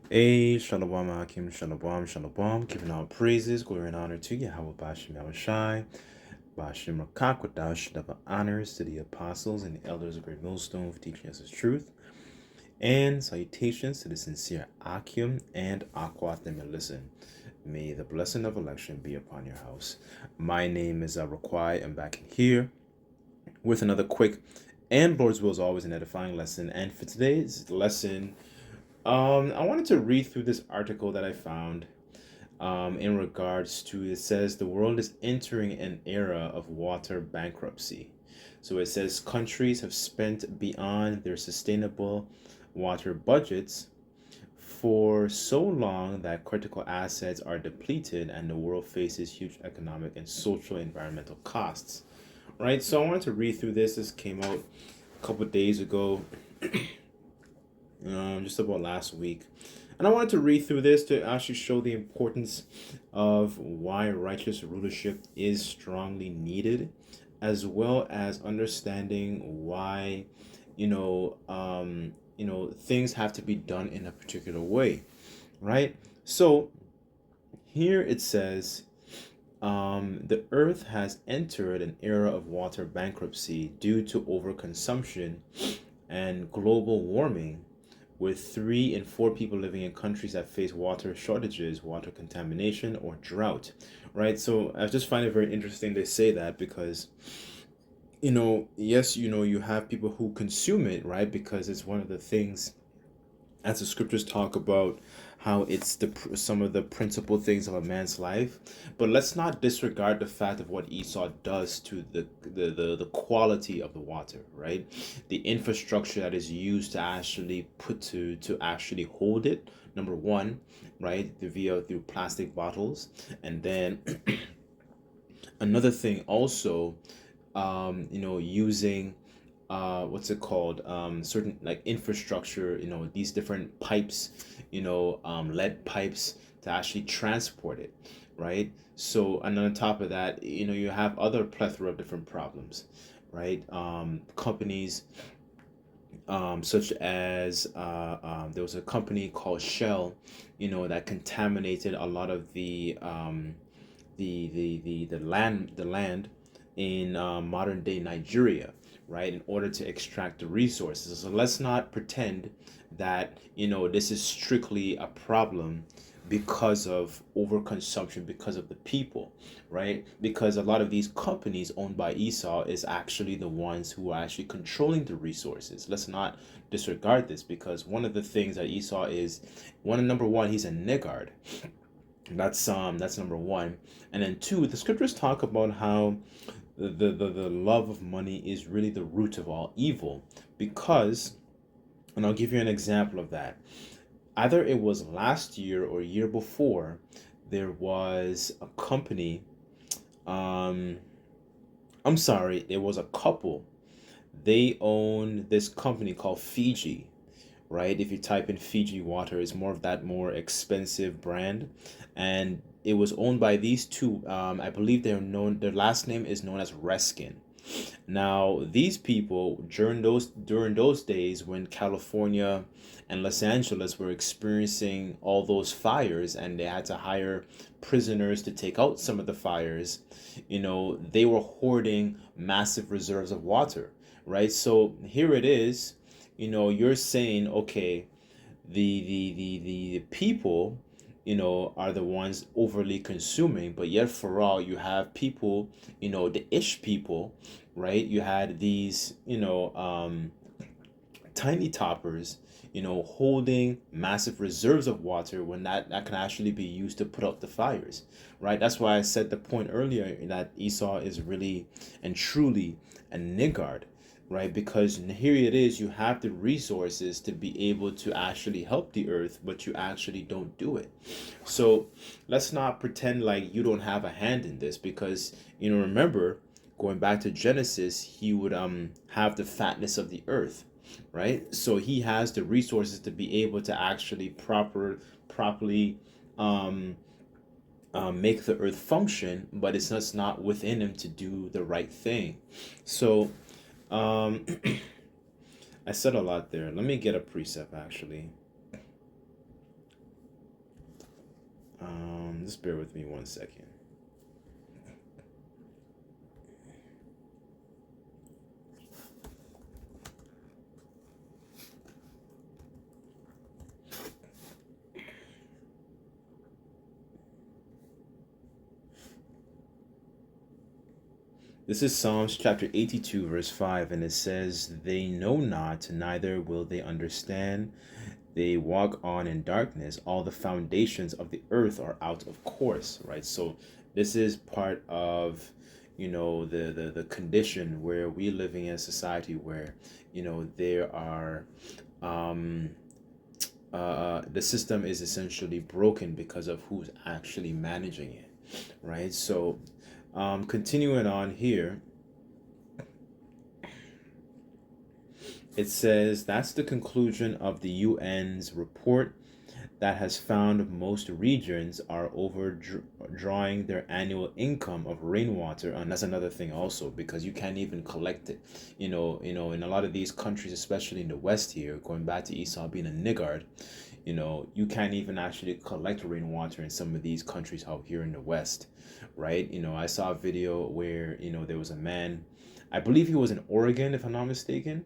Hey, Shalom Akim, Shalom, Shalom, giving all praises, glory, and honor to Yahweh Bashim Yahushai, Bashim Rakak, with double honors to the apostles and the elders of Great Millstone for teaching us his truth, and salutations to the sincere Akim and Aquath that may listen. May the blessing of election be upon your house. My name is Raquai. I'm back here with another quick and Lord's will is always an edifying lesson. And for today's lesson, I wanted to read through this article that I found in regards to it says the world is entering an era of water bankruptcy. So it says countries have spent beyond their sustainable water budgets for so long that critical assets are depleted and the world faces huge economic and social environmental costs. Right? So I wanted to read through this. This came out a couple of days ago, just about last week. And I wanted to read through this to actually show the importance of why righteous rulership is strongly needed, as well as understanding why, things have to be done in a particular way, right? So here it says, the earth has entered an era of water bankruptcy due to overconsumption and global warming, with 3 in 4 people living in countries that face water shortages, water contamination, or drought, right? So I just find it very interesting they say that because, yes, you have people who consume it, right? Because it's one of the things as the scriptures talk about how it's some of the principal things of a man's life. But let's not disregard the fact of what Esau does to the quality of the water, right? The infrastructure that is used to actually to actually hold it, number one, right? Through plastic bottles. And then another thing also, using what's it called, certain like infrastructure, these different pipes, lead pipes to actually transport it, right? So, and on top of that, you have other plethora of different problems, right? Companies, such as there was a company called Shell, that contaminated a lot of the land in modern day Nigeria, right, in order to extract the resources. So let's not pretend that this is strictly a problem because of overconsumption, because of the people, right? Because a lot of these companies owned by Esau is actually the ones who are actually controlling the resources. Let's not disregard this, because one of the things that Esau is, number one, he's a niggard. That's number one. And then two, the scriptures talk about how the love of money is really the root of all evil. Because, and I'll give you an example of that. Either it was last year or year before, there was a company, um I'm sorry, there was a couple. They own this company called Fiji, right? If you type in Fiji water, it's more of that more expensive brand, and it was owned by these two. I believe they're known. Their last name is known as Reskin. Now, these people during those days when California and Los Angeles were experiencing all those fires, and they had to hire prisoners to take out some of the fires, they were hoarding massive reserves of water, right? So here it is, you're saying, okay, the people, are the ones overly consuming, but yet for all you have people, the ish people, right? You had these, tiny toppers, holding massive reserves of water when that can actually be used to put out the fires, right? That's why I said the point earlier that Esau is really and truly a niggard, right? Because here it is, you have the resources to be able to actually help the earth, but you actually don't do it. So let's not pretend like you don't have a hand in this, because, remember, going back to Genesis, he would have the fatness of the earth, right? So he has the resources to be able to actually properly um, make the earth function, but it's just not within him to do the right thing. So um, I said a lot there. Let me get a precept actually. Just bear with me 1 second. This is Psalms chapter 82, verse 5, and it says, "They know not, neither will they understand. They walk on in darkness. All the foundations of the earth are out of course," right? So this is part of, the condition where we living in a society where, there are, um, the system is essentially broken because of who's actually managing it, right? So, continuing on here, it says that's the conclusion of the UN's report that has found most regions are overdrawing their annual income of rainwater, and that's another thing also because you can't even collect it. In a lot of these countries, especially in the West here, going back to Esau being a niggard, you can't even actually collect rainwater in some of these countries out here in the West, right? I saw a video where there was a man, I believe he was in Oregon, if I'm not mistaken,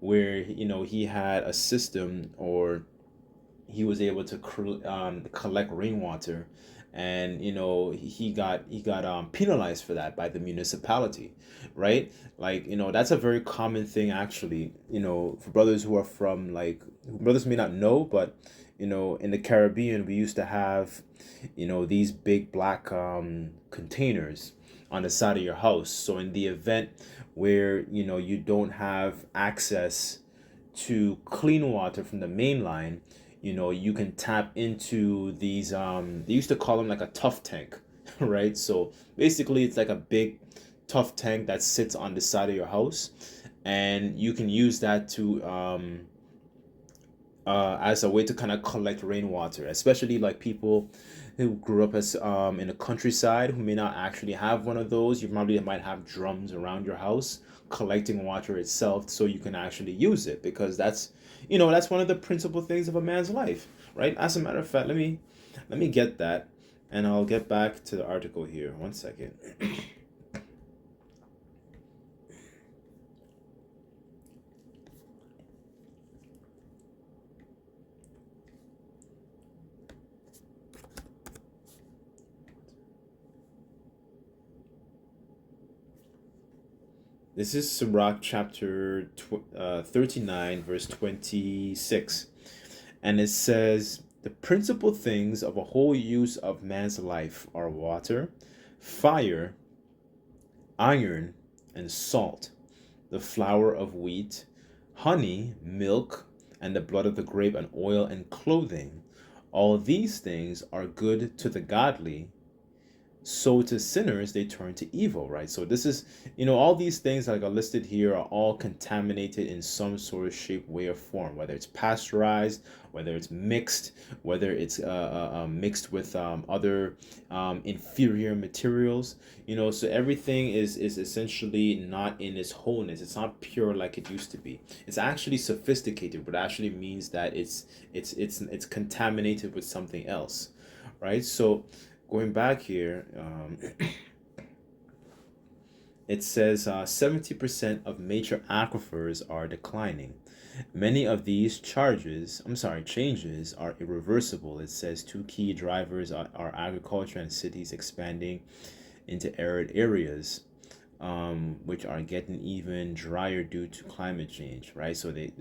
where he had a system, or he was able to collect rainwater, and he got penalized for that by the municipality, right? Like, that's a very common thing actually, for brothers who are from, like, brothers may not know, but in the Caribbean we used to have these big black containers on the side of your house. So in the event where you don't have access to clean water from the main line, you can tap into these, they used to call them like a tough tank, right? So basically it's like a big tough tank that sits on the side of your house, and you can use that to as a way to kind of collect rainwater, especially like people who grew up as in the countryside who may not actually have one of those. You probably might have drums around your house collecting water itself, so you can actually use it, because that's one of the principal things of a man's life, right? As a matter of fact, let me get that, and I'll get back to the article here. 1 second. This is Sirach chapter 39, verse 26. And it says, "The principal things of a whole use of man's life are water, fire, iron, and salt, the flour of wheat, honey, milk, and the blood of the grape, and oil and clothing. All these things are good to the godly, so to sinners they turn to evil," right? So this is, all these things like are listed here are all contaminated in some sort of shape, way, or form, whether it's pasteurized, whether it's mixed, whether it's mixed with other inferior materials, so everything is essentially not in its wholeness. It's not pure like it used to be. It's actually sophisticated, but actually means that it's contaminated with something else, right? So going back here, it says 70% of major aquifers are declining. Many of these changes are irreversible. It says two key drivers are agriculture and cities expanding into arid areas, which are getting even drier due to climate change, right? So they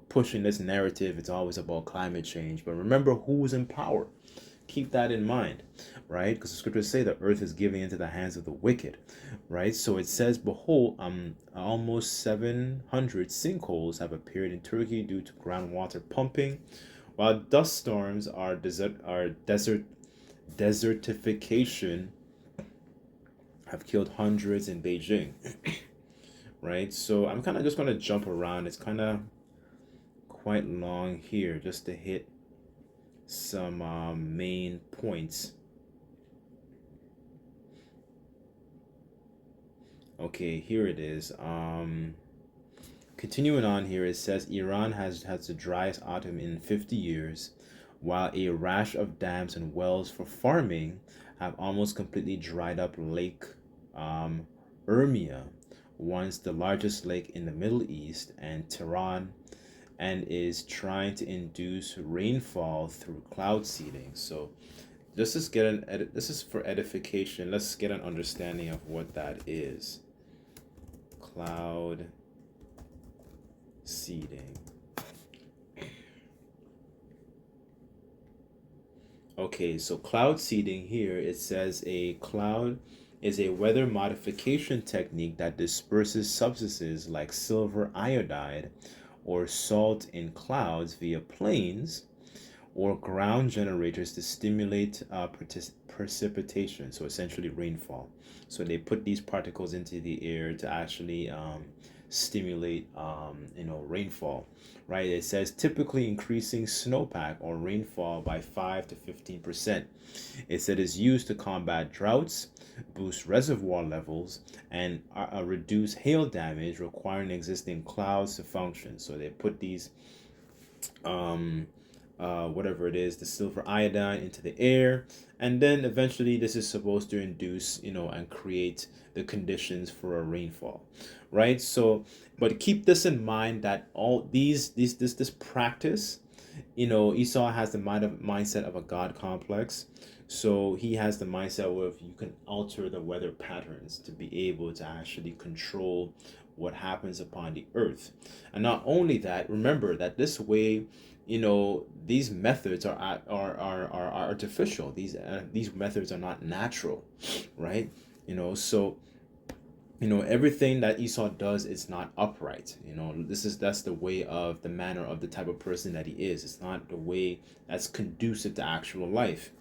pushing this narrative. It's always about climate change, but remember who's in power. Keep that in mind, right? Because the scriptures say the earth is giving into the hands of the wicked, right? So it says, "Behold, almost 700 sinkholes have appeared in Turkey due to groundwater pumping, while dust storms desertification have killed hundreds in Beijing." Right? So I'm kind of just going to jump around. It's kind of quite long here just to hit some main points. Okay, here it is. Continuing on here, it says Iran has the driest autumn in 50 years. while a rash of dams and wells for farming have almost completely dried up Lake um, Urmia, once the largest lake in the Middle East and Tehran, and is trying to induce rainfall through cloud seeding. So this is for edification. Let's get an understanding of what that is. Cloud seeding. Okay, so cloud seeding here, it says a cloud is a weather modification technique that disperses substances like silver iodide or salt in clouds via planes or ground generators to stimulate precipitation, so essentially rainfall. So they put these particles into the air to actually stimulate rainfall, right? It says typically increasing snowpack or rainfall by 5 to 15%. It said is used to combat droughts, boost reservoir levels, and reduce hail damage, requiring existing clouds to function. So they put these um, whatever it is, the silver iodine into the air. And then eventually this is supposed to induce, and create the conditions for a rainfall, right? So, but keep this in mind that all this practice, Esau has the mindset of a God complex. So he has the mindset where if you can alter the weather patterns to be able to actually control what happens upon the earth. And not only that, remember that this way, these methods are artificial. These methods are not natural, right? So everything that Esau does is not upright. That's the way of the manner of the type of person that he is. It's not the way that's conducive to actual life.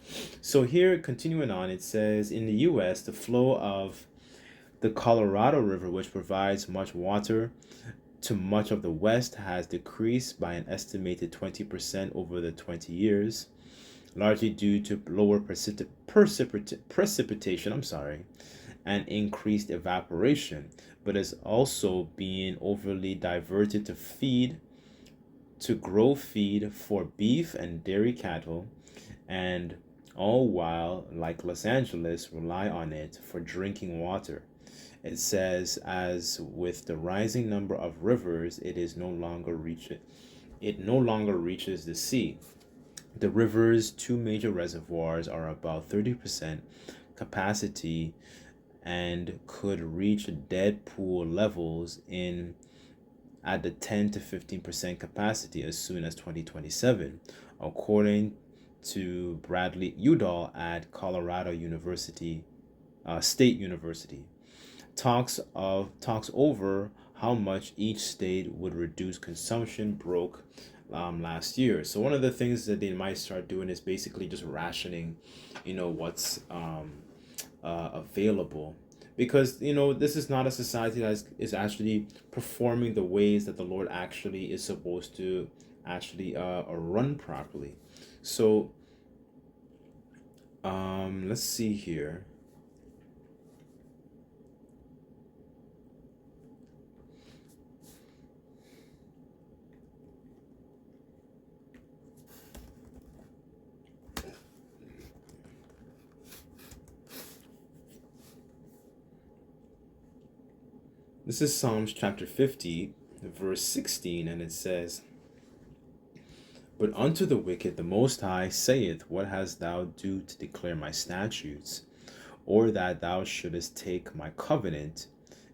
So here, continuing on, it says in the U.S. the flow of the Colorado River, which provides much water to much of the West, has decreased by an estimated 20% over the 20 years, largely due to lower precipitation, and increased evaporation, but is also being overly diverted to grow feed for beef and dairy cattle, and all while, like Los Angeles, rely on it for drinking water. It says, as with the rising number of rivers, it no longer reaches the sea. The river's two major reservoirs are about 30% capacity and could reach dead pool levels in at the 10 to 15% capacity as soon as 2027, according to Bradley Udall at Colorado State University. Talks over how much each state would reduce consumption broke last year. So one of the things that they might start doing is basically just rationing, what's available, because this is not a society that is actually performing the ways that the Lord actually is supposed to actually run properly. So let's see here. This is Psalms chapter 50, verse 16, and it says, but unto the wicked the Most High saith, what hast thou do to declare my statutes, or that thou shouldest take my covenant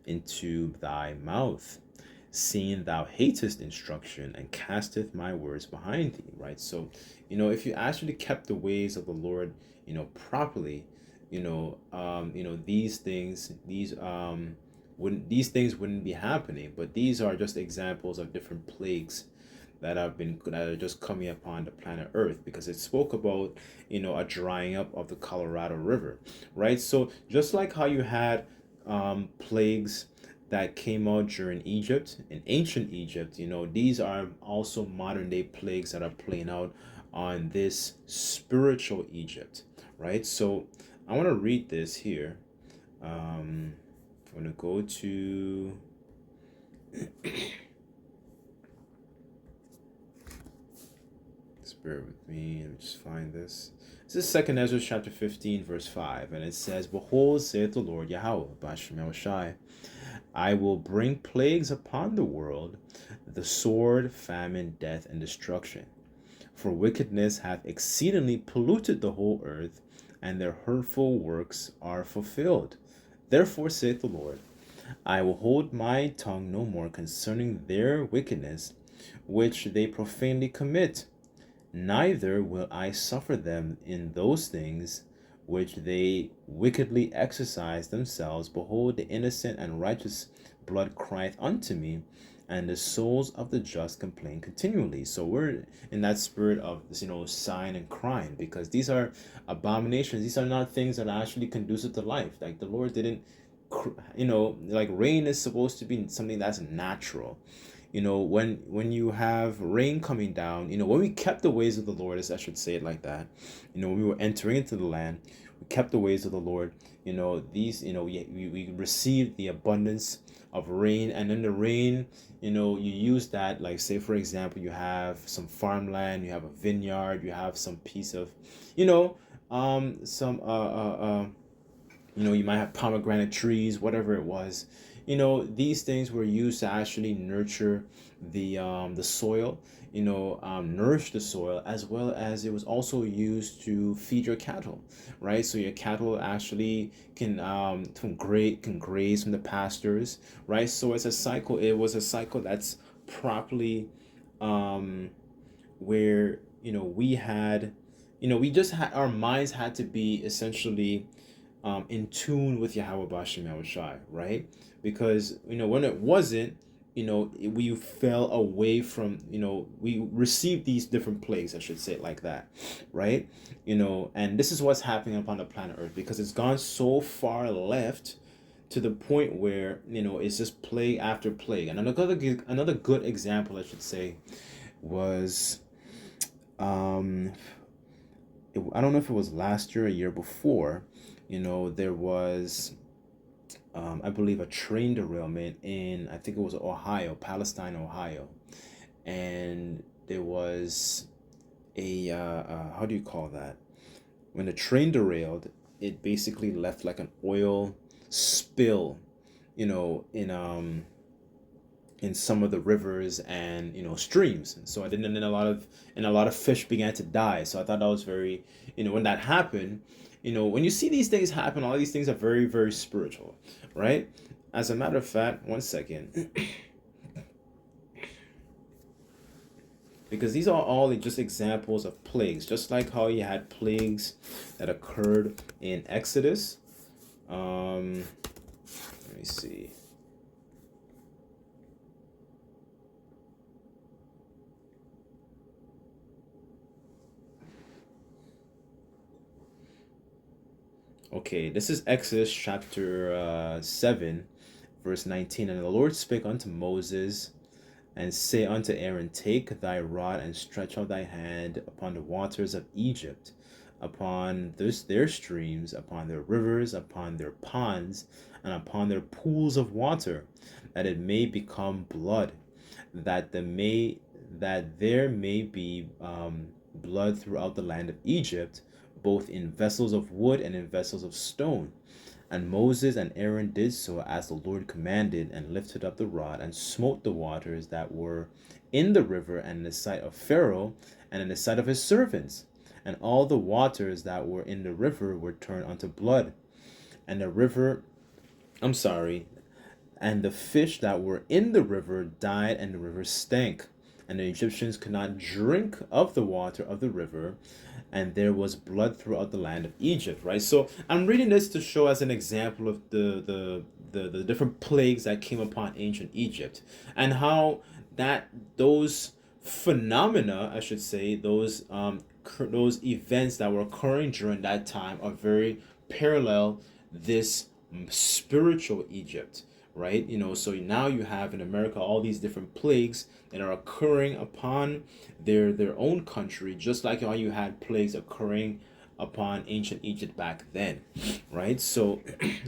into thy mouth, seeing thou hatest instruction and casteth my words behind thee, right? So, if you actually kept the ways of the Lord, properly, these things wouldn't be happening. But these are just examples of different plagues that are just coming upon the planet Earth, because it spoke about a drying up of the Colorado River, right? So just like how you had plagues that came out during Egypt, in ancient Egypt, these are also modern day plagues that are playing out on this spiritual Egypt, right? So I want to read this here. I'm going to go to bear with me. Let me just find this. This is Second Ezra chapter 15, verse 5, and it says, "Behold, saith the Lord Yahweh, Bashem Yahushai, I will bring plagues upon the world, the sword, famine, death, and destruction. For wickedness hath exceedingly polluted the whole earth, and their hurtful works are fulfilled. Therefore saith the Lord, I will hold my tongue no more concerning their wickedness, which they profanely commit, neither will I suffer them in those things which they wickedly exercise themselves. Behold, the innocent and righteous blood crieth unto me, and the souls of the just complain continually." So we're in that spirit of, sighing and crying, because these are abominations. These are not things that are actually conducive to life. Like the Lord didn't, like rain is supposed to be something that's natural. When you have rain coming down, when we kept the ways of the Lord, as I should say it like that, when we were entering into the land, we kept the ways of the Lord. We received the abundance of rain, and then the rain, you use that, like say for example, you have some farmland, you have a vineyard, you have some piece of, some you might have pomegranate trees, whatever it was. These things were used to actually nurture the soil, nourish the soil, as well as it was also used to feed your cattle, right? So your cattle actually can graze from the pastures, right? So it's a cycle. It was a cycle that's properly where we had, we just had, our minds had to be essentially in tune with Yahweh Bashem Yahushai, right? Because when it wasn't, we fell away from, we received these different plagues, I should say it like that, right? And this is what's happening upon the planet Earth, because it's gone so far left to the point where it's just plague after plague. And another good example, I should say, was I don't know if it was last year or a year before. There was, I believe, a train derailment in, I think it was Ohio, Palestine, Ohio. And there was how do you call that? When the train derailed, it basically left like an oil spill, in some of the rivers and streams. So I didn't, and a lot of fish began to die. So I thought that was very, when that happened, when you see these things happen, all these things are very, very spiritual, right? As a matter of fact, one second, because these are all just examples of plagues, just like how you had plagues that occurred in Exodus. Let me see. Okay, this is Exodus chapter 7, verse 19. "And the Lord spake unto Moses, and say unto Aaron, Take thy rod, and stretch out thy hand upon the waters of Egypt, upon their streams, upon their rivers, upon their ponds, and upon their pools of water, that it may become blood, that there may be blood throughout the land of Egypt, both in vessels of wood and in vessels of stone. And Moses and Aaron did so as the Lord commanded, and lifted up the rod, and smote the waters that were in the river, and in the sight of Pharaoh, and in the sight of his servants. And all the waters that were in the river were turned unto blood. And and the fish that were in the river died, and the river stank. And the Egyptians could not drink of the water of the river, and there was blood throughout the land of Egypt," right? So I'm reading this to show as an example of the different plagues that came upon ancient Egypt, and how those phenomena, I should say, those events that were occurring during that time are very parallel this spiritual Egypt, right? So now you have in America all these different plagues that are occurring upon their own country, just like how you had plagues occurring upon ancient Egypt back then, right? So,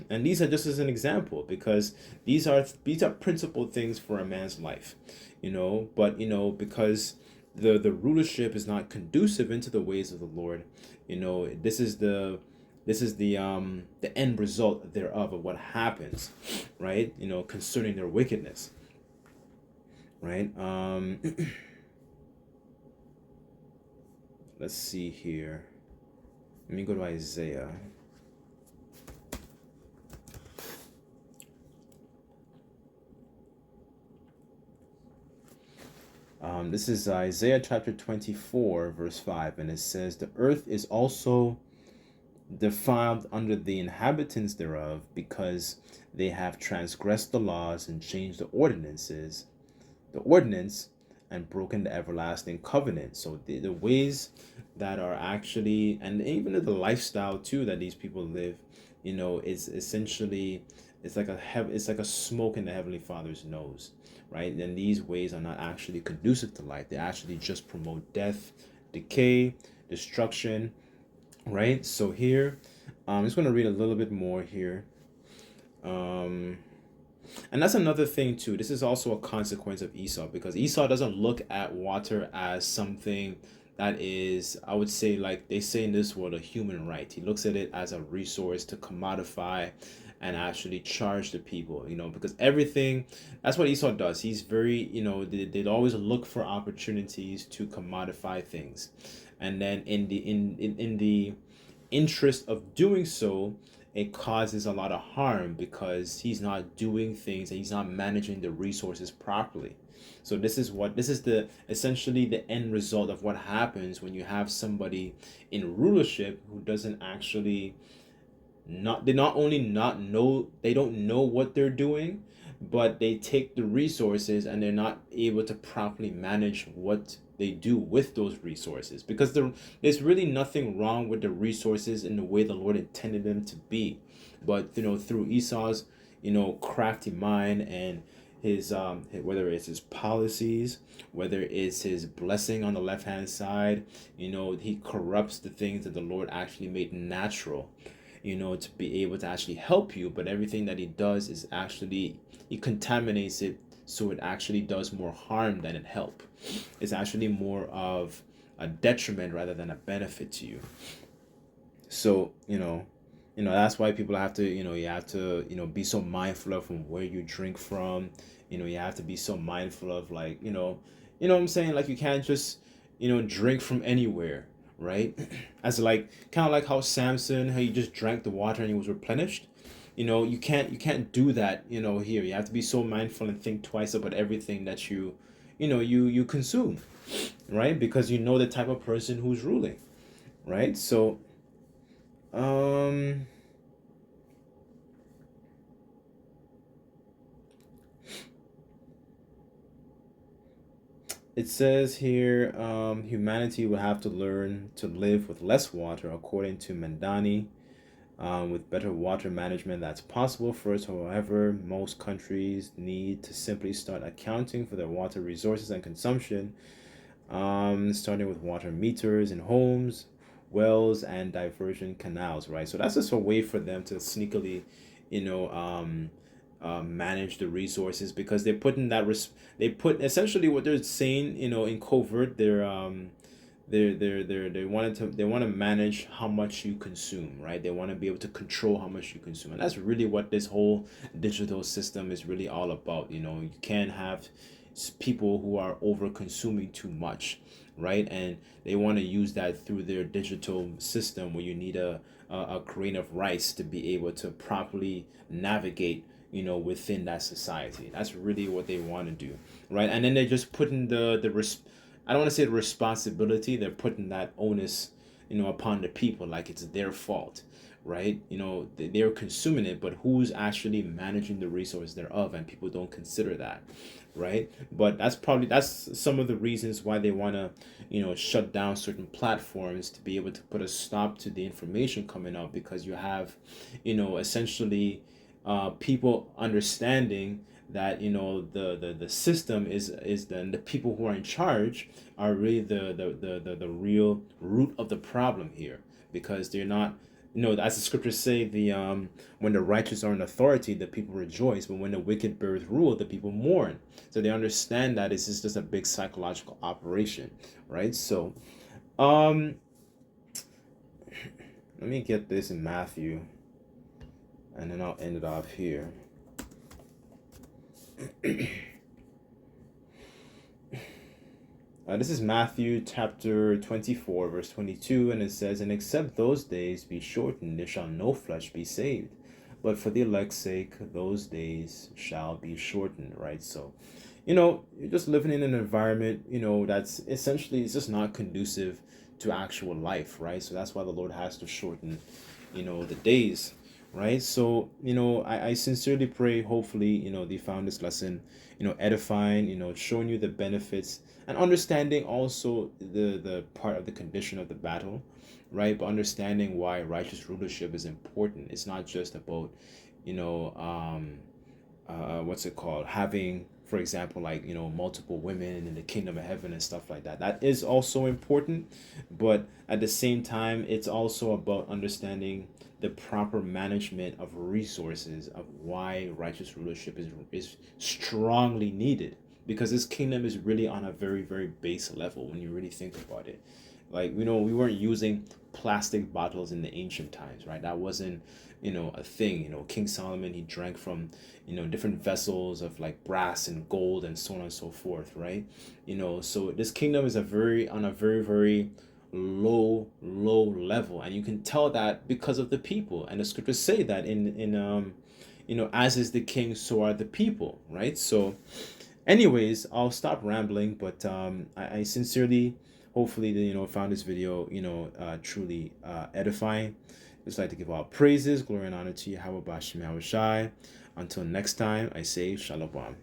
and these are just as an example, because these are principal things for a man's life, but because the rulership is not conducive into the ways of the Lord, this is the end result thereof of what happens, right? Concerning their wickedness, right? Let's see here. Let me go to Isaiah. This is Isaiah chapter 24, verse 5, and it says, "The earth is also defiled under the inhabitants thereof, because they have transgressed the laws and changed the ordinance, and broken the everlasting covenant." So the ways that are actually, and even the lifestyle too that these people live, is essentially, it's like a smoke in the heavenly Father's nose, right? And these ways are not actually conducive to life. They actually just promote death, decay, destruction, right? So here, I'm just going to read a little bit more here. Um, and that's another thing too. This is also a consequence of Esau, because Esau doesn't look at water as something that is, I would say, like they say in this world, a human right. He looks at it as a resource to commodify and actually charge the people, because everything, that's what Esau does. He's very, they'd always look for opportunities to commodify things. And then in the interest of doing so, it causes a lot of harm, because he's not doing things and he's not managing the resources properly. So this is the essentially the end result of what happens when you have somebody in rulership who doesn't actually, not they not only not know they don't know what they're doing, but they take the resources and they're not able to properly manage what they do with those resources, because there's really nothing wrong with the resources in the way the Lord intended them to be. But through Esau's crafty mind, and whether it's his policies, whether it's his blessing on the left hand side, he corrupts the things that the Lord actually made natural, to be able to actually help you. But everything that he does is actually, he contaminates it, so it actually does more harm than it help. It's actually more of a detriment rather than a benefit to you. So that's why people have to, you have to, be so mindful of from where you drink from. You have to be so mindful of, like, what I'm saying, like, you can't just drink from anywhere, right? As like, kind of like how Samson, how he just drank the water and he was replenished. You can't do that, here. You have to be so mindful and think twice about everything that you consume, right? Because you know the type of person who's ruling, right? So um it says here, humanity will have to learn to live with less water, according to Mandani. With better water management, that's possible. First, however, most countries need to simply start accounting for their water resources and consumption, starting with water meters in homes, wells, and diversion canals, right? So that's just a way for them to sneakily, you know, um, manage the resources, because they're putting they put essentially what they're saying, in covert. They want to manage how much you consume, right? They want to be able to control how much you consume, and that's really what this whole digital system is really all about. You can't have people who are over consuming too much, right? And they want to use that through their digital system, where you need a grain of rice to be able to properly navigate, within that society. That's really what they want to do, right? And then they're just putting I don't want to say the responsibility. They're putting that onus, upon the people, like it's their fault, right? They're consuming it, but who's actually managing the resource thereof? And people don't consider that, right? But that's some of the reasons why they want to, shut down certain platforms, to be able to put a stop to the information coming out, because you have, essentially, people understanding that, the system is the people who are in charge are really the real root of the problem here, because as the scriptures say, the when the righteous are in authority, the people rejoice, but when the wicked beareth rule, the people mourn. So they understand that this is just a big psychological operation, right? So let me get this in Matthew, and then I'll end it off here. This is Matthew chapter 24, verse 22, and it says, "And except those days be shortened, there shall no flesh be saved. But for the elect's sake, those days shall be shortened," right? So, you're just living in an environment, that's essentially, it's just not conducive to actual life, right? So that's why the Lord has to shorten, the days, right? So, I sincerely pray, hopefully, they found this lesson, edifying, showing you the benefits and understanding also the part of the condition of the battle, right? But understanding why righteous rulership is important. It's not just about, you know, what's it called? Having, for example, like, multiple women in the kingdom of heaven and stuff like that. That is also important, but at the same time, it's also about understanding the proper management of resources, of why righteous rulership is strongly needed, because this kingdom is really on a very, very base level when you really think about it. Like, we weren't using plastic bottles in the ancient times, right? That wasn't, a thing. King Solomon, he drank from, different vessels of like brass and gold and so on and so forth, right? So this kingdom is on a very, very low level, and you can tell that because of the people, and the scriptures say that as is the king, so are the people, right? So anyways, I'll stop rambling, but I sincerely, hopefully, found this video, truly edifying. Just like to give all praises, glory, and honor to Yahweh Bashim Yahushai. Until next time, I say Shalom.